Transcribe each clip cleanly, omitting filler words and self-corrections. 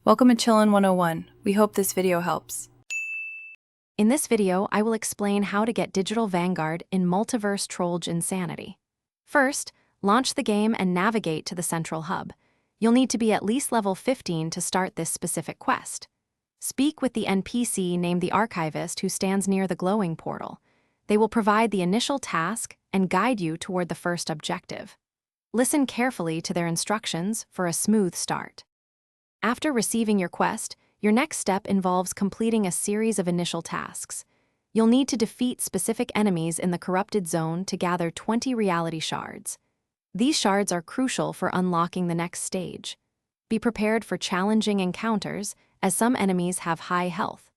Welcome to Chillin' 101. We hope this video helps. In this video, I will explain how to get Digital Vanguard in Multiverse Trollage Insanity. First, launch the game and navigate to the central hub. You'll need to be at least level 15 to start this specific quest. Speak with the NPC named the Archivist who stands near the glowing portal. They will provide the initial task and guide you toward the first objective. Listen carefully to their instructions for a smooth start. After receiving your quest, your next step involves completing a series of initial tasks. You'll need to defeat specific enemies in the corrupted zone to gather 20 reality shards. These shards are crucial for unlocking the next stage. Be prepared for challenging encounters, as some enemies have high health.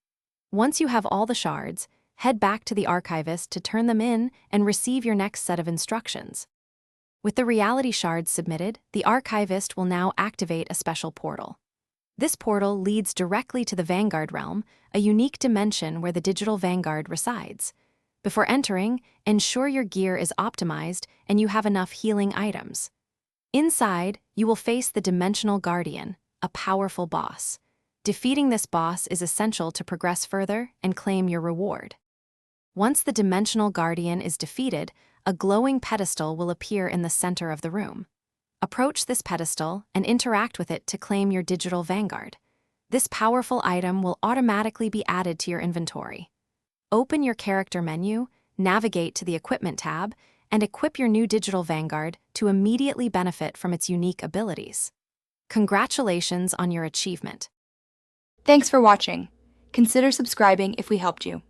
Once you have all the shards, head back to the Archivist to turn them in and receive your next set of instructions. With the reality shards submitted, the Archivist will now activate a special portal. This portal leads directly to the Vanguard realm, a unique dimension where the Digital Vanguard resides. Before entering, ensure your gear is optimized and you have enough healing items. Inside, you will face the Dimensional Guardian, a powerful boss. Defeating this boss is essential to progress further and claim your reward. Once the Dimensional Guardian is defeated, a glowing pedestal will appear in the center of the room. Approach this pedestal and interact with it to claim your Digital Vanguard. This powerful item will automatically be added to your inventory. Open your character menu, navigate to the Equipment tab, and equip your new Digital Vanguard to immediately benefit from its unique abilities. Congratulations on your achievement. Thanks for watching. Consider subscribing if we helped you.